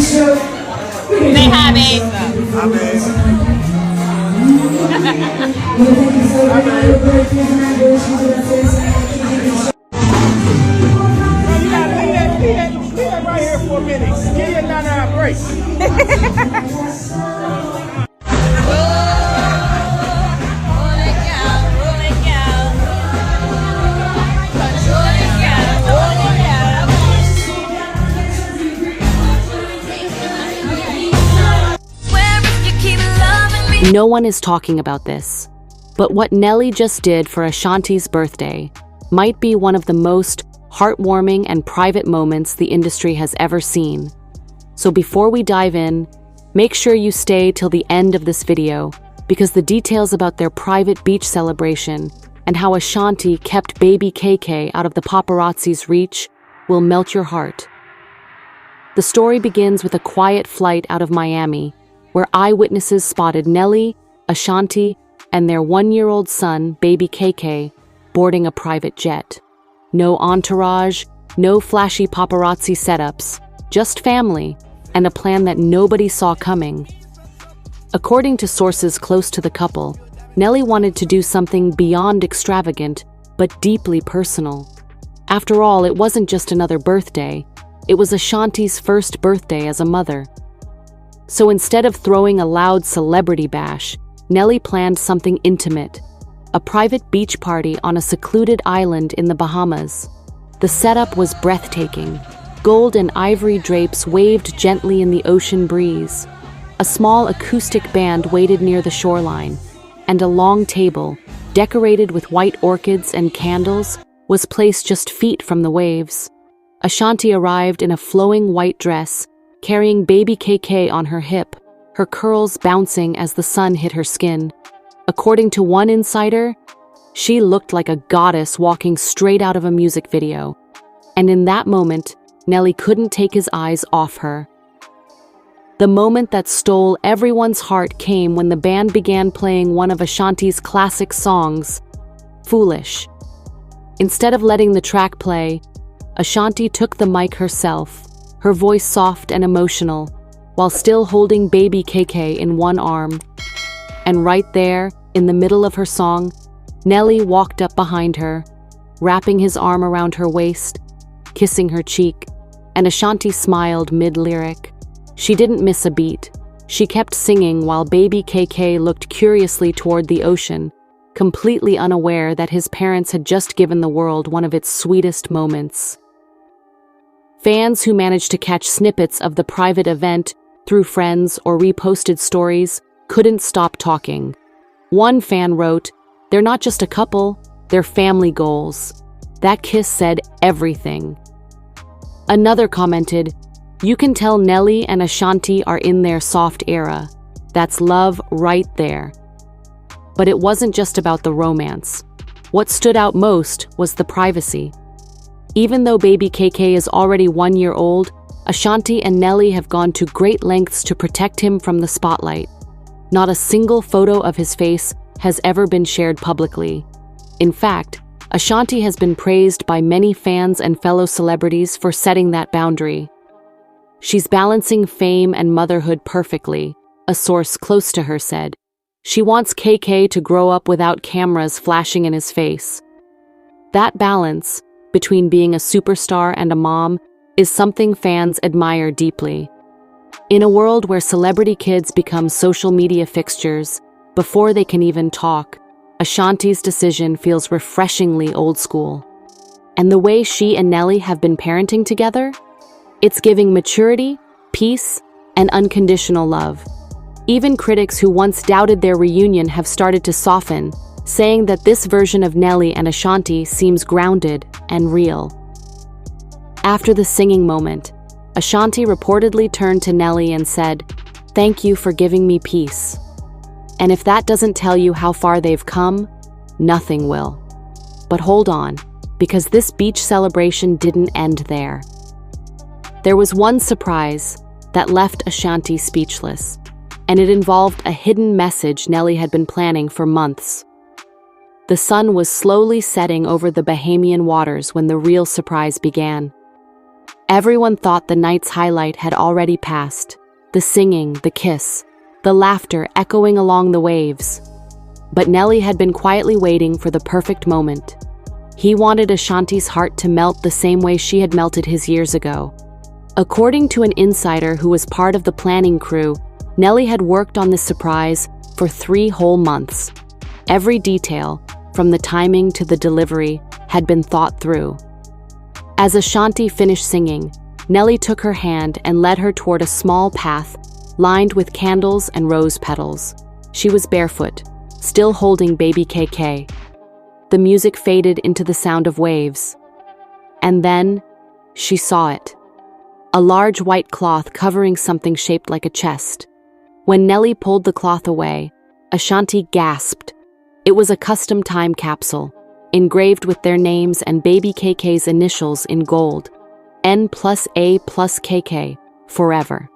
Say hi, babe. Leave that right here for a minute. Give your nana a break. No one is talking about this, but what Nelly just did for Ashanti's birthday might be one of the most heartwarming and private moments the industry has ever seen. So before we dive in, make sure you stay till the end of this video, because the details about their private beach celebration and how Ashanti kept baby KK out of the paparazzi's reach will melt your heart. The story begins with a quiet flight out of Miami, where eyewitnesses spotted Nelly, Ashanti, and their 1-year-old son, baby KK, boarding a private jet. No entourage, no flashy paparazzi setups, just family, and a plan that nobody saw coming. According to sources close to the couple, Nelly wanted to do something beyond extravagant, but deeply personal. After all, it wasn't just another birthday, it was Ashanti's first birthday as a mother. So instead of throwing a loud celebrity bash, Nelly planned something intimate, a private beach party on a secluded island in the Bahamas. The setup was breathtaking. Gold and ivory drapes waved gently in the ocean breeze. A small acoustic band waited near the shoreline, and a long table, decorated with white orchids and candles, was placed just feet from the waves. Ashanti arrived in a flowing white dress, carrying baby KK on her hip, her curls bouncing as the sun hit her skin. According to one insider, she looked like a goddess walking straight out of a music video. And in that moment, Nelly couldn't take his eyes off her. The moment that stole everyone's heart came when the band began playing one of Ashanti's classic songs, Foolish. Instead of letting the track play, Ashanti took the mic herself, her voice soft and emotional, while still holding baby KK in one arm. And right there, in the middle of her song, Nelly walked up behind her, wrapping his arm around her waist, kissing her cheek, and Ashanti smiled mid-lyric. She didn't miss a beat. She kept singing while baby KK looked curiously toward the ocean, completely unaware that his parents had just given the world one of its sweetest moments. Fans who managed to catch snippets of the private event through friends or reposted stories couldn't stop talking. One fan wrote, "They're not just a couple, they're family goals." That kiss said everything. Another commented, "You can tell Nelly and Ashanti are in their soft era. That's love right there." But it wasn't just about the romance. What stood out most was the privacy. Even though baby KK is already 1 year old, Ashanti and Nelly have gone to great lengths to protect him from the spotlight. Not a single photo of his face has ever been shared publicly. In fact, Ashanti has been praised by many fans and fellow celebrities for setting that boundary. She's balancing fame and motherhood perfectly, a source close to her said. She wants KK to grow up without cameras flashing in his face. That balance, between being a superstar and a mom, is something fans admire deeply. In a world where celebrity kids become social media fixtures before they can even talk, Ashanti's decision feels refreshingly old school. And the way she and Nelly have been parenting together, it's giving maturity, peace, and unconditional love. Even critics who once doubted their reunion have started to soften, saying that this version of Nelly and Ashanti seems grounded and real. After the singing moment, Ashanti reportedly turned to Nelly and said, "Thank you for giving me peace." And if that doesn't tell you how far they've come, nothing will. But hold on, because this beach celebration didn't end there. There was one surprise that left Ashanti speechless, and it involved a hidden message Nelly had been planning for months. The sun was slowly setting over the Bahamian waters when the real surprise began. Everyone thought the night's highlight had already passed. The singing, the kiss, the laughter echoing along the waves. But Nelly had been quietly waiting for the perfect moment. He wanted Ashanti's heart to melt the same way she had melted his years ago. According to an insider who was part of the planning crew, Nelly had worked on this surprise for 3 whole months. Every detail, from the timing to the delivery, had been thought through. As Ashanti finished singing, Nelly took her hand and led her toward a small path lined with candles and rose petals. She was barefoot, still holding baby KK. The music faded into the sound of waves. And then, she saw it. A large white cloth covering something shaped like a chest. When Nelly pulled the cloth away, Ashanti gasped. It was a custom time capsule, engraved with their names and baby KK's initials in gold. N+A+KK, forever.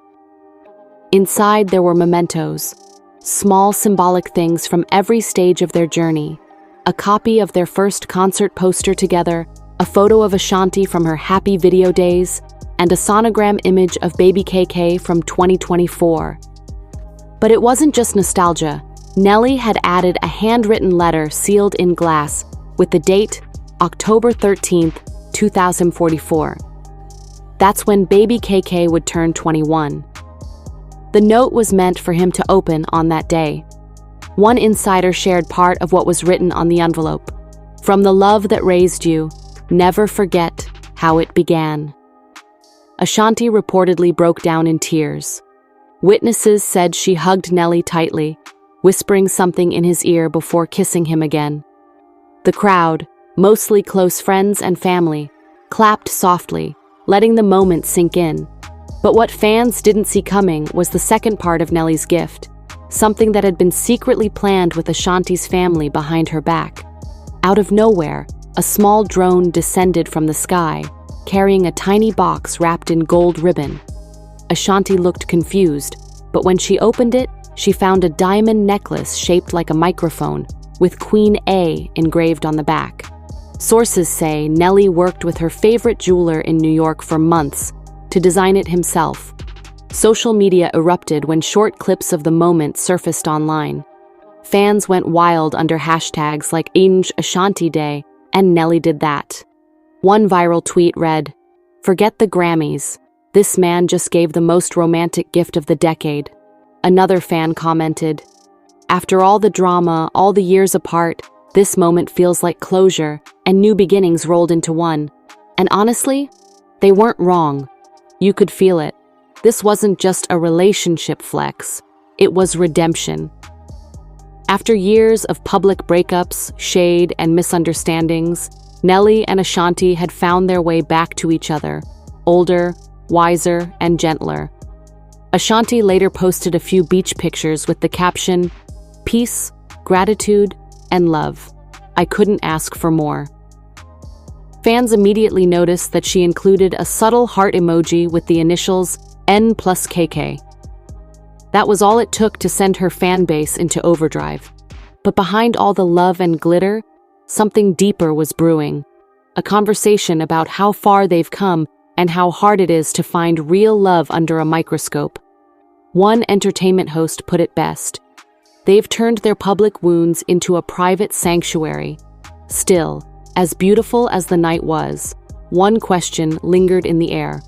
Inside there were mementos, small symbolic things from every stage of their journey. A copy of their first concert poster together, a photo of Ashanti from her happy video days, and a sonogram image of baby KK from 2024. But it wasn't just nostalgia. Nelly had added a handwritten letter sealed in glass with the date October 13th, 2044. That's when baby KK would turn 21. The note was meant for him to open on that day. One insider shared part of what was written on the envelope. From the love that raised you, never forget how it began. Ashanti reportedly broke down in tears. Witnesses said she hugged Nelly tightly, whispering something in his ear before kissing him again. The crowd, mostly close friends and family, clapped softly, letting the moment sink in. But what fans didn't see coming was the second part of Nelly's gift, something that had been secretly planned with Ashanti's family behind her back. Out of nowhere, a small drone descended from the sky, carrying a tiny box wrapped in gold ribbon. Ashanti looked confused, but when she opened it, she found a diamond necklace shaped like a microphone, with Queen A engraved on the back. Sources say Nelly worked with her favorite jeweler in New York for months to design it himself. Social media erupted when short clips of the moment surfaced online. Fans went wild under hashtags like Ashanti Day and Nelly did that. One viral tweet read, "Forget the Grammys. This man just gave the most romantic gift of the decade." Another fan commented, "After all the drama, all the years apart, this moment feels like closure and new beginnings rolled into one." And honestly, they weren't wrong. You could feel it. This wasn't just a relationship flex, it was redemption. After years of public breakups, shade, and misunderstandings, Nelly and Ashanti had found their way back to each other, older, wiser, and gentler. Ashanti later posted a few beach pictures with the caption, "Peace, gratitude, and love. I couldn't ask for more." Fans immediately noticed that she included a subtle heart emoji with the initials N+KK. That was all it took to send her fan base into overdrive. But behind all the love and glitter, something deeper was brewing. A conversation about how far they've come and how hard it is to find real love under a microscope. One entertainment host put it best. They've turned their public wounds into a private sanctuary. Still, as beautiful as the night was, one question lingered in the air.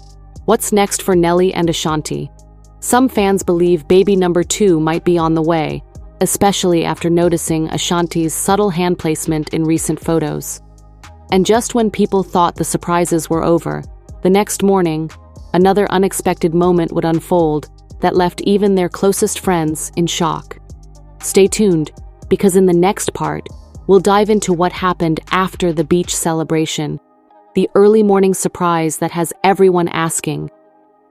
What's next for Nelly and Ashanti? Some fans believe baby number 2 might be on the way, especially after noticing Ashanti's subtle hand placement in recent photos. And just when people thought the surprises were over, the next morning, another unexpected moment would unfold that left even their closest friends in shock. Stay tuned, because in the next part, we'll dive into what happened after the beach celebration, the early morning surprise that has everyone asking,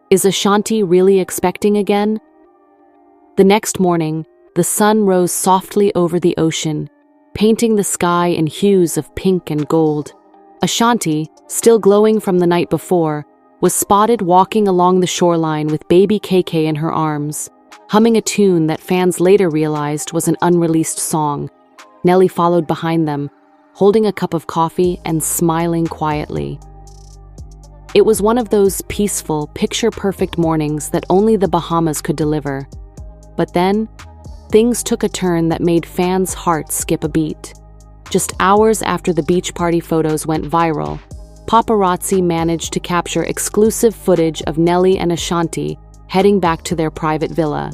is Ashanti really expecting again? The next morning, the sun rose softly over the ocean, painting the sky in hues of pink and gold. Ashanti, still glowing from the night before, was spotted walking along the shoreline with baby KK in her arms, humming a tune that fans later realized was an unreleased song. Nelly followed behind them, holding a cup of coffee and smiling quietly. It was one of those peaceful, picture-perfect mornings that only the Bahamas could deliver. But then, things took a turn that made fans' hearts skip a beat. Just hours after the beach party photos went viral, paparazzi managed to capture exclusive footage of Nelly and Ashanti heading back to their private villa.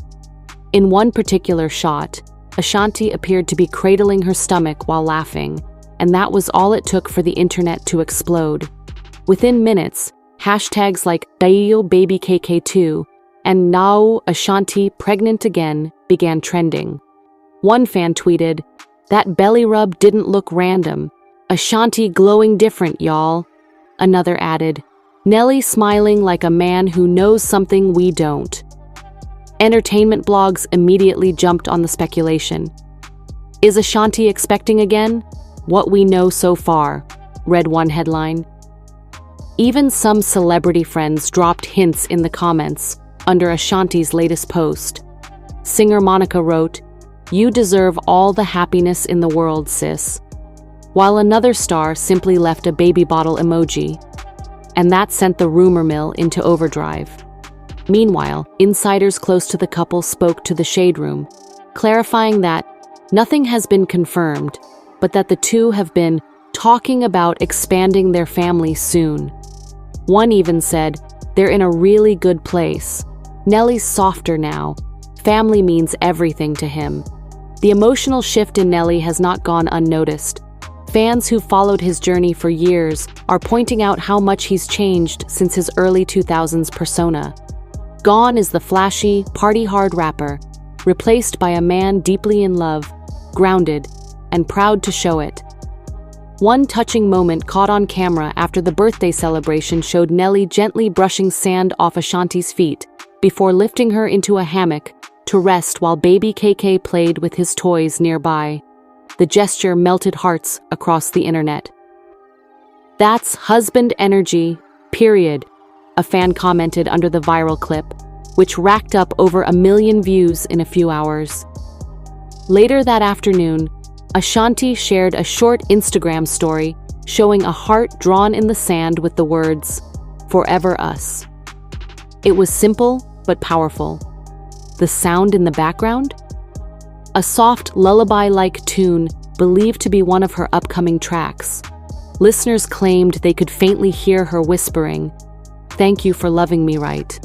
In one particular shot, Ashanti appeared to be cradling her stomach while laughing, and that was all it took for the internet to explode. Within minutes, hashtags like #BabyKK2 and "Now Ashanti pregnant again" began trending. One fan tweeted, "That belly rub didn't look random. Ashanti glowing different, y'all." Another added, "Nelly smiling like a man who knows something we don't." Entertainment blogs immediately jumped on the speculation. "Is Ashanti expecting again? What we know so far," read one headline. Even some celebrity friends dropped hints in the comments under Ashanti's latest post. Singer Monica wrote, "You deserve all the happiness in the world, sis," while another star simply left a baby bottle emoji. And that sent the rumor mill into overdrive. Meanwhile, insiders close to the couple spoke to the Shade Room, clarifying that nothing has been confirmed, but that the two have been talking about expanding their family soon. One even said, "They're in a really good place. Nelly's softer now. Family means everything to him." The emotional shift in Nelly has not gone unnoticed. Fans who followed his journey for years are pointing out how much he's changed since his early 2000s persona. Gone is the flashy, party-hard rapper, replaced by a man deeply in love, grounded, and proud to show it. One touching moment caught on camera after the birthday celebration showed Nelly gently brushing sand off Ashanti's feet before lifting her into a hammock to rest while baby KK played with his toys nearby. The gesture melted hearts across the internet. "That's husband energy, period," a fan commented under the viral clip, which racked up over 1 million views in a few hours. Later that afternoon, Ashanti shared a short Instagram story showing a heart drawn in the sand with the words, "Forever us." It was simple but powerful. The sound in the background? A soft lullaby-like tune believed to be one of her upcoming tracks. Listeners claimed they could faintly hear her whispering, "Thank you for loving me right."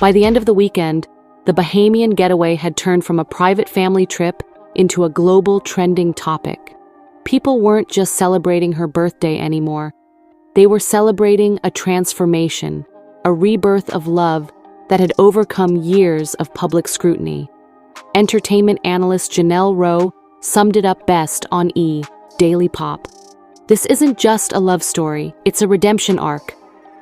By the end of the weekend, the Bahamian getaway had turned from a private family trip into a global trending topic. People weren't just celebrating her birthday anymore. They were celebrating a transformation, a rebirth of love that had overcome years of public scrutiny. Entertainment analyst Janelle Rowe summed it up best on Daily Pop. "This isn't just a love story, it's a redemption arc.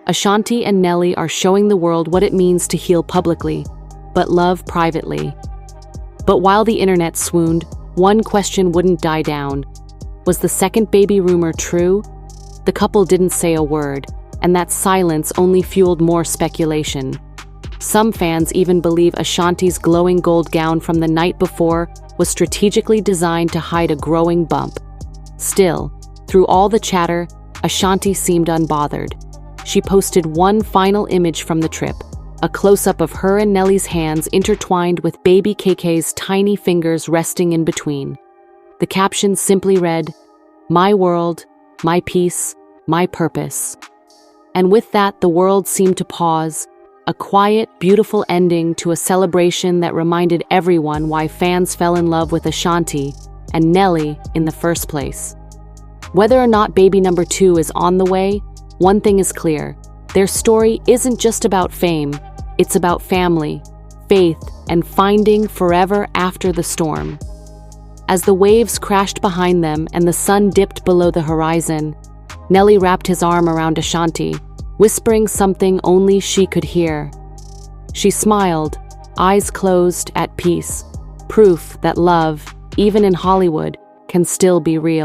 Ashanti and Nelly are showing the world what it means to heal publicly, but love privately." But while the internet swooned, one question wouldn't die down. Was the second baby rumor true? The couple didn't say a word, and that silence only fueled more speculation. Some fans even believe Ashanti's glowing gold gown from the night before was strategically designed to hide a growing bump. Still, through all the chatter, Ashanti seemed unbothered. She posted one final image from the trip, a close-up of her and Nelly's hands intertwined with baby KK's tiny fingers resting in between. The caption simply read, "My world, my peace, my purpose." And with that, the world seemed to pause, a quiet, beautiful ending to a celebration that reminded everyone why fans fell in love with Ashanti and Nelly in the first place. Whether or not baby number 2 is on the way, one thing is clear: their story isn't just about fame, it's about family, faith, and finding forever after the storm. As the waves crashed behind them and the sun dipped below the horizon, Nelly wrapped his arm around Ashanti, whispering something only she could hear. She smiled, eyes closed, at peace, proof that love, even in Hollywood, can still be real.